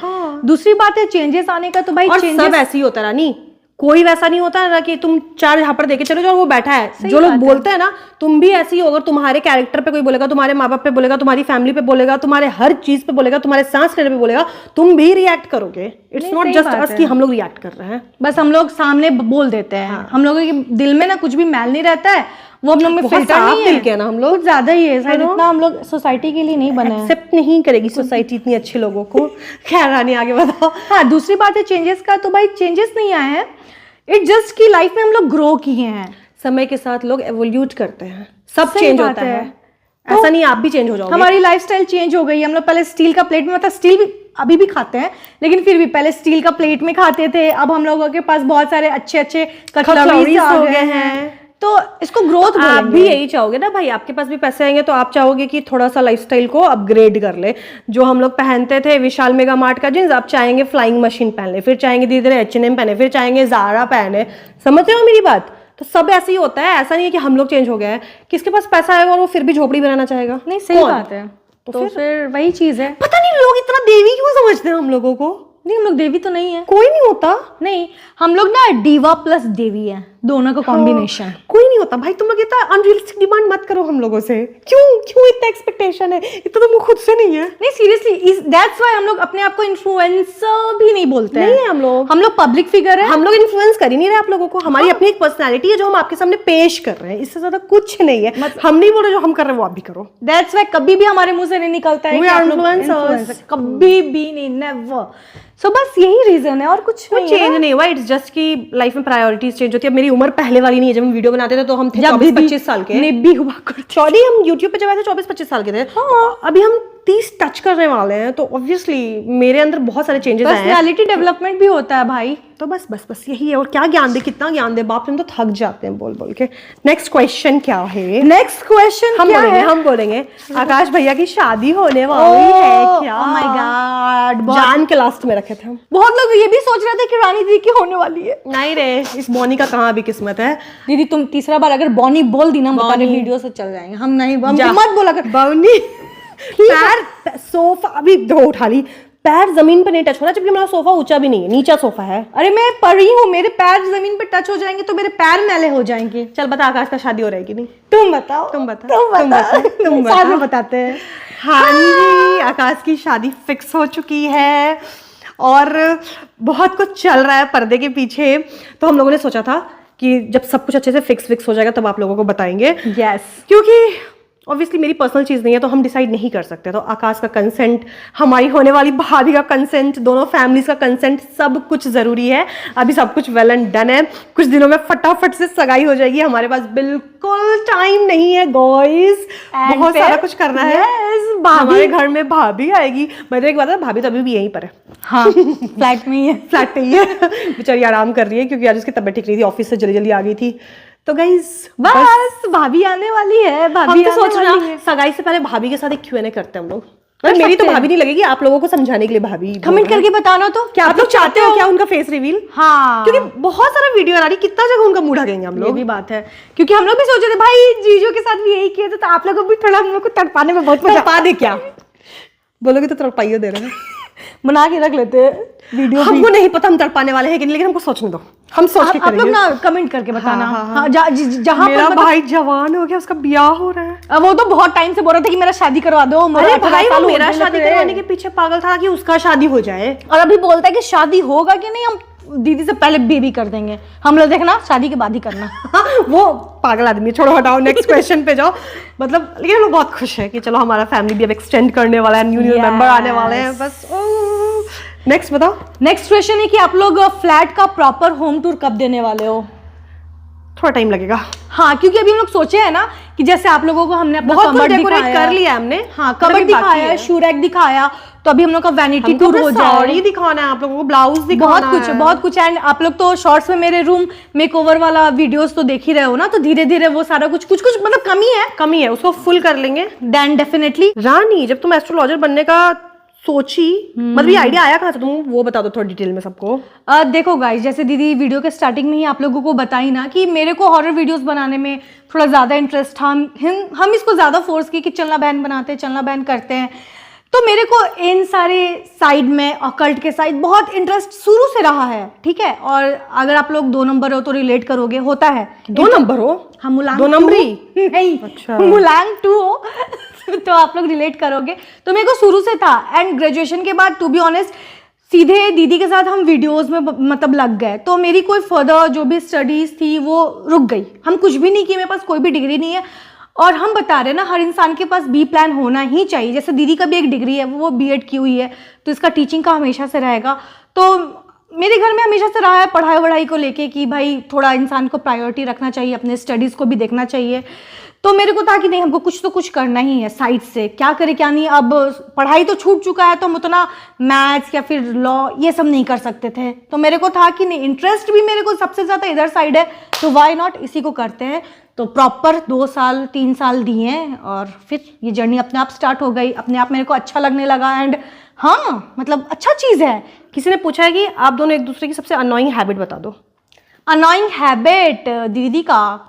दूसरी बात है चेंजेस आने का, तो भाई और चेंजेस सब ऐसे ही होता है रानी। कोई वैसा नहीं होता है ना कि तुम 4 झापड़ देके चले जाओ और वो बैठा है। जो लोग बोलते हैं ना, तुम भी ऐसी हो। अगर तुम्हारे कैरेक्टर पे कोई बोलेगा, तुम्हारे माँ बाप पे बोलेगा, तुम्हारी फैमिली पे बोलेगा, तुम्हारे हर चीज पे बोलेगा, तुम्हारे सांस लेने पे बोलेगा, तुम भी रिएक्ट करोगे। इट्स नॉट जस्ट अस कि हम लोग रिएक्ट कर रहे हैं। बस हम लोग सामने बोल देते हैं। हम लोगों के दिल में ना कुछ भी मैल नहीं रहता है, वो हम लोग में बहुत फिल्टर साफ नहीं दिल है, के हैं ना हम लोग। कुछ ज्यादा ही है शायद, You know? इतना हम लोग सोसाइटी के लिए नहीं बने हैं। एक्सेप्ट नहीं करेगी सोसाइटी इतनी अच्छे लोगों को। खैर रानी आगे बताओ। हाँ, दूसरी बात है चेंजेस का, तो भाई चेंजेस नहीं आए हैं, इट जस्ट की लाइफ में हम लोग ग्रो किए हैं। समय के साथ लोग एवोल्यूट करते हैं, सब सही चेंज बात होता है। है। ऐसा नहीं आप भी चेंज हो जाओगे। हमारी लाइफस्टाइल चेंज हो गई है। हम लोग पहले स्टील का प्लेट में, मतलब स्टील भी अभी भी खाते हैं, लेकिन फिर भी पहले स्टील का प्लेट में खाते थे। अब हम लोगों के पास बहुत सारे अच्छे अच्छे कटलरीज Cutleries आ हो गए गए हैं, तो इसको ग्रोथ आप भी यही चाहोगे ना भाई, आपके पास भी पैसे आएंगे तो आप चाहोगे कि थोड़ा सा लाइफस्टाइल को अपग्रेड कर ले। जो हम लोग पहनते थे विशाल मेगा मार्ट का जींस, आप चाहेंगे फ्लाइंग मशीन पहन ले, फिर चाहेंगे धीरे धीरे H&M पहने, फिर चाहेंगे ज़ारा पहने। समझ रहे हो मेरी बात? तो सब ऐसे ही होता है, ऐसा नहीं है कि हम लोग चेंज हो गए हैं। किसके पास पैसा आएगा और वो फिर भी झोपड़ी बनाना चाहेगा? नहीं, सही कौन? बात है। तो फिर वही चीज है। पता नहीं लोग इतना देवी क्यों समझते हैं हम लोगों को। नहीं, हम लोग देवी तो नहीं है। कोई नहीं होता। नहीं, हम लोग ना डीवा प्लस देवी है, दोनों का कॉम्बिनेशन। कोई नहीं होता भाई। तुम लोग इतना अनरियलिस्टिक डिमांड मत करो हम लोगों से। क्यों क्यों इतना एक्सपेक्टेशन है? इतना तो मुझे खुद से नहीं है। नहीं, सीरियसली, दैट्स व्हाई हम लोग अपने आप को इन्फ्लुएंसर भी नहीं बोलते नहीं है हम लोग। हम लोग पब्लिक फिगर है। हम लोग इन्फ्लुएंस कर ही नहीं रहे आप लोगों को। हमारी अपनी एक पर्सनालिटी है जो हम आपके सामने पेश कर रहे हैं, इससे ज्यादा कुछ नहीं है। हम नहीं बोल रहे जो हम कर रहे हैं वो आप भी करो। दैट्स व्हाई कभी भी हमारे मुंह से नहीं निकलता है We कि are आप लोग influencers. influencer। कभी भी नहीं, नेवर। सो बस यही रीजन है और कुछ कोई नहीं है चेंज ना। नहीं हुआ। इट्स जस्ट कि लाइफ में प्रायोरिटीज चेंज होती है। अब मेरी उम्र पहले वाली नहीं है। जब हम वीडियो बनाते थे तो हम थे 24-25 साल के। निब्बी हुआ करते। सॉरी, हम यूट्यूब पे जब आए थे 24-25 साल के थे। अभी हम 30 टच करने वाले हैं, तो ऑब्वियसली मेरे अंदर बहुत सारे चेंजेस आए हैं। पर्सनालिटी डेवलपमेंट भी होता है भाई। तो बस यही है। और क्या ज्ञान दे, कितना ज्ञान दे, बाप रे, हम तो थक जाते हैं बोल बोल के। नेक्स्ट क्वेश्चन क्या है? नेक्स्ट क्वेश्चन क्या है? हम बोलेंगे आकाश भैया की शादी होने वाली है क्या? ओह माय गॉड, जान के लास्ट में रखे थे हम। बहुत लोग ये भी सोच रहे थे कि रानी दीदी की होने वाली है। नहीं रे, इस बॉनी का कहाँ अभी किस्मत है। दीदी तुम तीसरा बार अगर बॉनी बोल दी ना, बता बॉनी। वीडियो से चल जाएंगे हम। नहीं, जा। हम मत बोला कर। बॉनी पैर सोफा अभी दो उठा ली, पैर जमीन पे नहीं टच हो रहा, जबकि हमारा सोफा ऊंचा भी नहीं है, नीचा सोफा है। अरे मैं पढ़ी हूँ, मेरे पैर जमीन पे टच हो जाएंगे तो मेरे पैर मैले हो जाएंगे। चल बता, आकाश का शादी हो रही कि नहीं? तुम बताओ। तुम बता। तुम साथ में बताते हैं। हाँ जी, आकाश की शादी फिक्स हो चुकी है और बहुत कुछ चल रहा है पर्दे के पीछे। तो हम लोगों ने सोचा था कि जब सब कुछ अच्छे से फिक्स हो जाएगा तब आप लोगों को बताएंगे। यस, क्योंकि ऑब्वियसली मेरी पर्सनल चीज़ नहीं है तो हम डिसाइड नहीं कर सकते। तो आकाश का कंसेंट, हमारी होने वाली भाभी का कंसेंट, दोनों फैमिलीज का कंसेंट, सब कुछ ज़रूरी है। अभी सब कुछ वेल एंड डन है। कुछ दिनों में फटाफट से सगाई हो जाएगी। हमारे पास बिल्कुल टाइम नहीं है गाइस, बहुत सारा कुछ करना है। हमारे घर में भाभी आएगी। मैं तो एक बात है, भाभी तो अभी भी यहीं पर है। हाँ, फ्लैट में ही है। फ्लैट पे ही है। बेचारी आराम कर रही है क्योंकि आज उसकी तबीयत ठीक नहीं थी, ऑफिस से जल्दी जल्दी आ गई थी। तो गाइस बस भाभी आने वाली है। हम भाभी तो आने सोच रहे वाली है। हैं सगाई से पहले भाभी के साथ एक Q&A करते हैं हम लोग। मेरी तो भाभी नहीं लगेगी, आप लोगों को समझाने के लिए भाभी। कमेंट करके बताना तो क्या आप लोग चाहते हो क्या उनका फेस रिवील? हाँ, क्योंकि बहुत सारा वीडियो आ रही, कितना जगह उनका मूड हकेंगे हम ये लोग। भी बात है, क्योंकि हम लोग भी सोचे थे भाई जीजू के साथ भी यही किए थे, तो आप लोगों को भी थोड़ा हम लोग को तड़पाने में बहुत मजा। तड़पा दे क्या बोलोगे तो तड़पाइए दे रहे हैं। बना के रख लेते हैं वीडियो। हमको नहीं पता हम तड़पाने वाले हैं कि नहीं, लेकिन हमको सोचने दो, हम सोच के आप लोग करेंगे। ना कमेंट करके बताना। हाँ, हाँ, हाँ, जहाँ पर मेरा मतलब- भाई जवान हो गया, उसका ब्याह हो रहा है। वो तो बहुत टाइम से बोल रहा था कि मेरा शादी करवा दो। अरे भाई वो मेरा शादी करवाने के पीछे पागल था कि उसका शादी हो जाए। और अभी बोलता है कि शादी होगा कि नहीं, हम दीदी से पहले बेबी कर देंगे। हम लोग देखना शादी के बाद ही करना। वो पागल आदमी, छोड़ो हटाओ, नेक्स्ट क्वेश्चन पे जाओ। मतलब लेकिन हम लोग बहुत खुश है कि चलो हमारा फैमिली भी अब एक्सटेंड करने वाला है, न्यू मेंबर आने वाले हैं। बस नेक्स्ट बताओ। नेक्स्ट क्वेश्चन है कि आप लोग फ्लैट का प्रॉपर होम टूर कब देने वाले हो? थोड़ा टाइम लगेगा। हाँ, क्योंकि अभी हम लोग सोचे हैं ना कि जैसे आप लोगों को हमने अपना बहुत कुछ कबर्ड डेकोरेट दिखाया, कर लिया हमने। हाँ, पर अभी कबर्ड बाकी दिखाया, है। शू रैक दिखाया, तो अभी हम लोग का वैनिटी हमको टूर हो साड़ी जाए। दिखाना है आप लोगों को, ब्लाउज दिखाना बहुत कुछ है, बहुत कुछ है। एंड आप लोग तो शॉर्ट्स में मेरे रूम मेकओवर वाला वीडियोस तो देख ही रहे हो ना, तो धीरे धीरे वो सारा कुछ मतलब कमी है, उसको फुल कर लेंगे। Then definitely. रानी, जब तुम एस्ट्रोलॉजर बनने का सोची, मतलब ये आइडिया आया कहाँ से? तुम वो बता दो थोड़ा डिटेल में सबको। देखो गाइस, जैसे दीदी वीडियो के स्टार्टिंग में ही आप लोगों को बताई ना कि मेरे को हॉरर वीडियोस बनाने में थोड़ा ज़्यादा इंटरेस्ट था। हम इसको ज़्यादा फोर्स किए कि चलना बैन बनाते हैं, चलना बैन करते हैं। तो मेरे को इन सारे साइड में ऑकल्ट के साइड बहुत इंटरेस्ट शुरू से रहा है, ठीक है। और अगर आप लोग 2 नंबर हो तो रिलेट करोगे, होता है। 2 नंबर हो? हम मुलांग 2 नंबरी? नहीं, अच्छा। मुलांग 2 हो तो आप लोग रिलेट करोगे। तो मेरे को शुरू से था। एंड ग्रेजुएशन के बाद टू बी ऑनेस्ट सीधे दीदी के साथ हम वीडियोस में मतलब लग गए, तो मेरी कोई फर्दर जो भी स्टडीज थी वो रुक गई। हम कुछ भी नहीं किए, मेरे पास कोई भी डिग्री नहीं है। और हम बता रहे हैं ना, हर इंसान के पास बी प्लान होना ही चाहिए। जैसे दीदी का भी एक डिग्री है, वो बीएड की हुई है, तो इसका टीचिंग का हमेशा से रहेगा। तो मेरे घर में हमेशा से रहा है पढ़ाई वढ़ाई को लेके कि भाई थोड़ा इंसान को प्रायोरिटी रखना चाहिए, अपने स्टडीज़ को भी देखना चाहिए। तो मेरे को था कि नहीं, हमको कुछ तो कुछ करना ही है साइड से, क्या करे क्या नहीं। अब पढ़ाई तो छूट चुका है, तो हम उतना मैथ्स या फिर लॉ ये सब नहीं कर सकते थे। तो मेरे को था कि नहीं, इंटरेस्ट भी मेरे को सबसे ज़्यादा इधर साइड है, तो वाई नॉट इसी को करते हैं। तो प्रॉपर 2 साल 3 साल दिए और फिर ये जर्नी अपने आप स्टार्ट हो गई, अपने आप मेरे को अच्छा लगने लगा। एंड हाँ, मतलब अच्छा चीज़ है। किसी ने पूछा है कि आप दोनों एक दूसरे की सबसे अनोइंग हैबिट बता दो। अनोइंग हैबिट दीदी का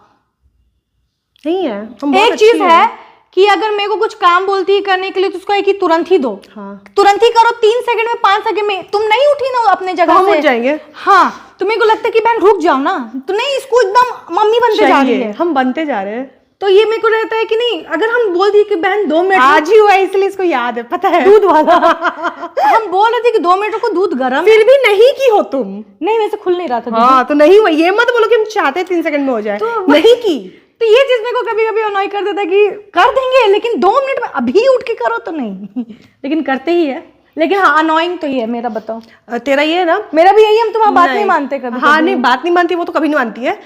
नहीं है, हम बहुत एक अच्छी चीज है कि अगर मेरे को कुछ काम बोलती है करने के लिए, तो उसको एक ही तुरंत ही दो। हाँ। तुरंत ही करो, 3 सेकंड में 5 सेकंड में। तुम नहीं उठी ना अपने जगह हम से, उठ जाएंगे। हाँ, तो मेरे को लगता है कि बहन रुक जाओ ना, तो नहीं, इसको एकदम मम्मी बनते जा रही है। हम बनते जा रहे हैं। तो ये मेरे को रहता है कि नहीं, अगर हम बोल दिए कि बहन 2 मिनट, आज ही हुआ है इसलिए इसको याद है, पता है, दूध वाला हम बोल रहे थे कि 2 मिनट को दूध गर्म, फिर भी नहीं की हो तुम। नहीं वैसे खुल नहीं रहा था। हाँ, तो नहीं हुआ, ये मत बोलो कि हम चाहते 3 सेकंड में हो जाए, तो नहीं की। तो ये चीज मेरे को कभी कभी अनॉय कर देता है कि कर देंगे, लेकिन 2 मिनट में अभी उठ के करो तो नहीं लेकिन करते ही है। लेकिन हाँ, अनॉइंग तो ये है मेरा। बताओ तेरा ये है ना। मेरा भी यही है, हम तुम्हारी बात नहीं मानते कभी। हाँ नहीं, बात नहीं मानती, वो तो कभी नहीं मानती है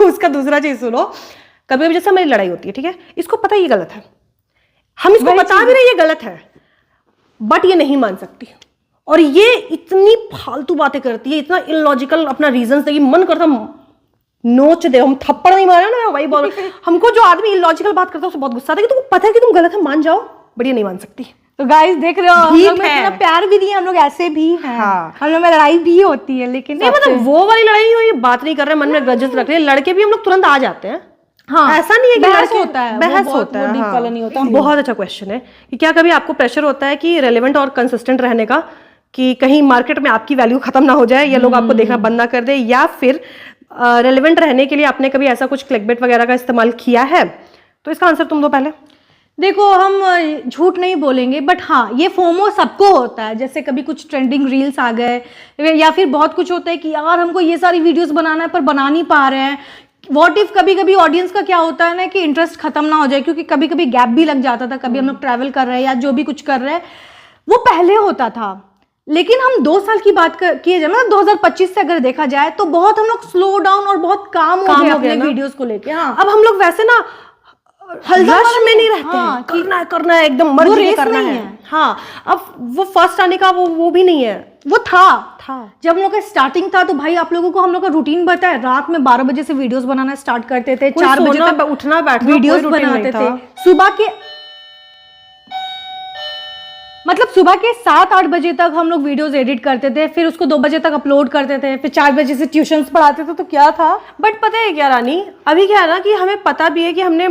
उसका दूसरा चीज सुनो, कभी कभी जैसे हमारी लड़ाई होती है, ठीक है, इसको पता है ये गलत है, हम इसको बता भी रहे ये गलत है, बट ये नहीं मान सकती, और ये इतनी फालतू बातें करती है, इतना इलॉजिकल अपना रीजन देगी, मन करता नोच दे, हम थप्पड़ नहीं मारे ना, वही बोल हमको जो आदमी इलॉजिकल बात करता है उससे बहुत गुस्सा आता है कि तुमको पता है कि तुम गलत है, मान जाओ, बट ये नहीं मान सकती। तो गाइस देख रहे हो, हम ठीक लोग में है। इतना प्यार भी नहीं है, हम लोग ऐसे भी हैं। हाँ। हम लोग में लड़ाई भी होती है, लेकिन नहीं मतलब वो वाली लड़ाई नहीं हुई, बात नहीं कर रहे, मन में ग्रजेस रख रहे, लड़के भी हम लोग तुरंत आ जाते हैं। हाँ, ऐसा नहीं है कि बहस लड़के- होता है, बहस वो होता है, डीप हाँ। वाला नहीं होता। बहुत अच्छा क्वेश्चन है कि क्या कभी आपको प्रेशर होता है कि रेलेवेंट और कंसिस्टेंट रहने का, कि कहीं मार्केट में आपकी वैल्यू खत्म ना हो जाए या लोग आपको देखना बंद ना कर दे, या फिर रेलेवेंट रहने के लिए आपने कभी ऐसा कुछ क्लिकबेट वगैरह का इस्तेमाल किया है? तो इसका आंसर तुम दो पहले। देखो, हम झूठ नहीं बोलेंगे, बट हाँ, ये फोमो सबको होता है। जैसे कभी कुछ ट्रेंडिंग रील्स आ गए, या फिर बहुत कुछ होता है कि यार हमको ये सारी वीडियोस बनाना है पर बना नहीं पा रहे हैं। व्हाट इफ कभी कभी ऑडियंस का क्या होता है ना कि इंटरेस्ट खत्म ना हो जाए, क्योंकि कभी कभी गैप भी लग जाता था, कभी हम लोग ट्रैवल कर रहे हैं या जो भी कुछ कर रहे हैं वो पहले होता था। लेकिन हम 2 साल की बात किए जाए, मतलब 2025 से अगर देखा जाए, तो बहुत हम लोग स्लो डाउन और बहुत काम हो गए अपने वीडियोस को लेके। हाँ, अब हम लोग वैसे ना रश में नहीं रहते हाँ, हैं, करना है एकदम मर्जी से करना नहीं है। है। हाँ, अब वो फर्स्ट आने का वो भी नहीं है, वो था जब हम लोग का स्टार्टिंग था। तो भाई आप लोगों को हम लोग का रूटीन पता है, रात में 12 बजे से वीडियोस बनाना स्टार्ट करते थे, 4 बजे तक उठना बैठना, वीडियोस बनाते थे। सुबह के मतलब सुबह के 7-8 बजे तक हम लोग वीडियोस एडिट करते थे, फिर उसको 2 बजे तक अपलोड करते थे, फिर 4 बजे से ट्यूशंस पढ़ाते थे। तो क्या था, बट पता है क्या रानी, अभी क्या है ना कि हमें पता भी है कि हमने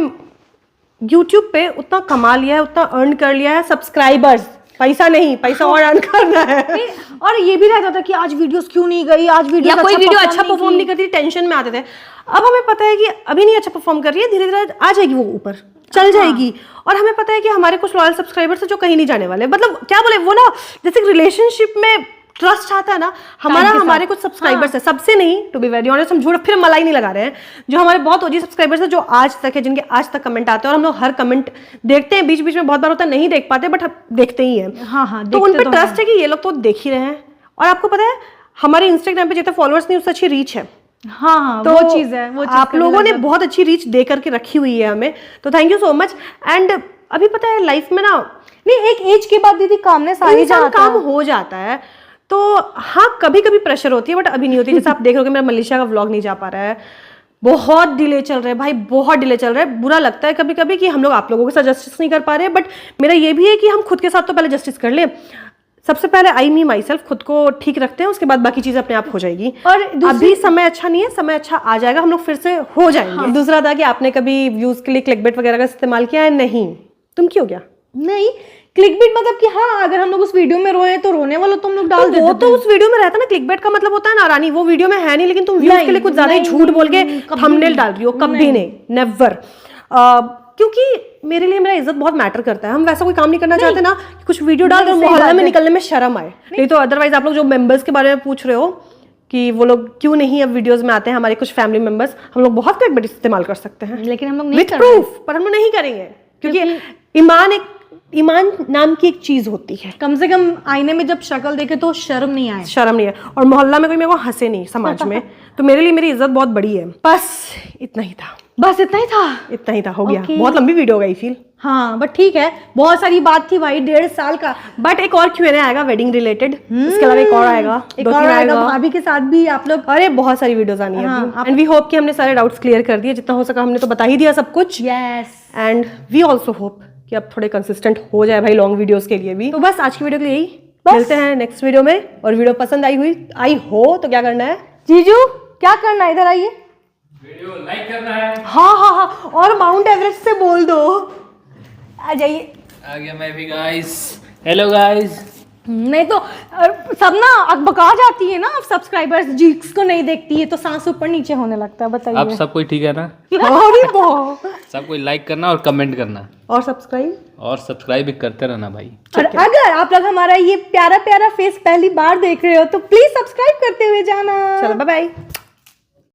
YouTube पे उतना कमा लिया है, उतना अर्न कर लिया है, सब्सक्राइबर्स, पैसा नहीं, पैसा और अर्न करना है। और ये भी रहता था कि आज वीडियोस क्यों नहीं गई, आज वीडियो या कोई वीडियो अच्छा परफॉर्म नहीं करती, टेंशन में आते थे। अब हमें पता है कि अभी नहीं अच्छा परफॉर्म कर रही है, धीरे धीरे आ जाएगी, वो ऊपर चल जाएगी। और हमें पता है कि हमारे कुछ लॉयल सब्सक्राइबर्स हैं जो कहीं नहीं जाने वाले, मतलब क्या बोले वो ना, जैसे रिलेशनशिप में ट्रस्ट आता है ना, हमारे कुछ सब्सक्राइबर्स है, सबसे नहीं, टू बी वेरी ऑनेस्ट, हम झूठ फिर मलाई नहीं लगा रहे हैं, जो हमारे बहुत ओजी सब्सक्राइबर्स है, जो आज तक है, जिनके आज तक कमेंट आते हैं, और हम लोग हर कमेंट देखते हैं, बीच बीच में बहुत बार होता है नहीं देख पाते, बट हम देखते ही हैं। हाँ, तो उन पे ट्रस्ट है कि ये लोग तो देख ही रहे हैं। और आपको पता है हमारे इंस्टाग्राम पे जितने फॉलोअर्स नहीं, उससे अच्छी रीच है। हाँ, तो वो चीज है, वो चीज आप लोगों ने बहुत अच्छी रीच दे करके रखी हुई है हमें, तो thank you so much. And अभी पता है लाइफ में ना, नहीं, एक एज के बाद दीदी कामनेस आ ही जाता है, काम हो जाता है। तो हाँ, कभी कभी प्रेशर होती है, बट अभी नहीं होती। जैसे आप देख रहे हो मेरा मलेशिया का व्लॉग नहीं जा पा रहा है, बहुत डिले चल रहा है भाई, बहुत डिले चल रहा है। बुरा लगता है कभी कभी कि हम लोग आप लोगों के साथ जस्टिस नहीं कर पा रहे हैं, बट मेरा ये भी है कि हम खुद के साथ तो पहले जस्टिस कर ले। सबसे पहले आई मी माई सेल्फ, खुद को ठीक रखते हैं, उसके बाद बाकी चीजें अपने आप हो जाएगी। और अभी समय अच्छा नहीं है, समय अच्छा आ जाएगा, हम लोग फिर से हो जाएंगे। हाँ। दूसरा था कि आपने कभी व्यूज के लिए क्लिकबेट वगैरह का इस्तेमाल किया है? नहीं। तुम क्यों क्या? नहीं, क्लिकबेट मतलब कि हाँ, अगर हम लोग उस वीडियो में रोए तो रोने वाला तो हम लोग डाल देते हैं। वो तो उस वीडियो में रहता है ना, क्लिकबेट का मतलब होता है ना रानी, वो वीडियो में है नहीं, लेकिन तुम व्यूज के लिए कुछ ज्यादा ही झूठ बोल के थंबनेल डाल रही हो। कभी नहीं, नेवर। क्योंकि मेरे लिए मेरा इज्जत बहुत मैटर करता है। हम वैसा कोई काम नहीं करना चाहते ना कि कुछ वीडियो डाल और मोहल्ला में निकलने में शर्म आए। नहीं तो अदरवाइज आप लोग जो मेंबर्स के बारे में पूछ रहे हो कि वो लोग क्यों नहीं अब वीडियोस में आते हैं, हमारे कुछ फैमिली मेंबर्स, हम लोग बहुत क्लिकबेट इस्तेमाल कर सकते हैं लेकिन हम लोग नहीं विथ कर रहे हैं। प्रूफ, पर हम लोग नहीं करेंगे क्योंकि ईमान नाम की एक चीज होती है। कम से कम आईने में जब शक्ल देखे तो शर्म नहीं आए। शर्म नहीं है, और मोहल्ला में कोई मेरे को हंसे नहीं समाज में, तो मेरे लिए मेरी इज्जत बहुत बड़ी है। बस इतना ही था, बस इतना ही था। इतना ही था, हो गया। Okay. बहुत लंबी वीडियो हो गई फील। हाँ बट ठीक है, बहुत सारी बात थी भाई, 1.5 साल का। बट एक और Q&A आएगा वेडिंग रिलेटेड, इसके अलावा एक और आएगा, एक और आएगा भाभी के साथ भी आप लोग। अरे बहुत सारी वीडियोस आनी है हाँ, एंड वी होप कि हमने सारे डाउट्स क्लियर कर दिए, जितना हो सका हमने तो बता ही दिया सब कुछ। Yes, and we also hope कि अब थोड़े कंसिस्टेंट हो जाए भाई लॉन्ग वीडियोस के लिए भी। तो बस आज की वीडियो के लिए यही, मिलते हैं नेक्स्ट वीडियो में। और वीडियो पसंद आई हो तो क्या करना है जीजू, क्या करना है? इधर आइए, वीडियो लाइक करना है। हाँ, और माउंट एवरेस्ट से बोल दो, आ जाइए। आ गया मैं भी गाइस। Hello guys. नहीं तो सब ना अकबका जाती है ना, सब्सक्राइबर्स जिसको नहीं देखती है तो सांस ऊपर नीचे होने लगता है। बताइए आप सब कोई ठीक है ना? सब कोई लाइक करना और कमेंट करना और सब्सक्राइब भी करते रहना भाई। और अगर आप लोग हमारा ये प्यारा प्यारा फेस पहली बार देख रहे हो तो प्लीज सब्सक्राइब करते हुए जाना। चलो बाय बाय।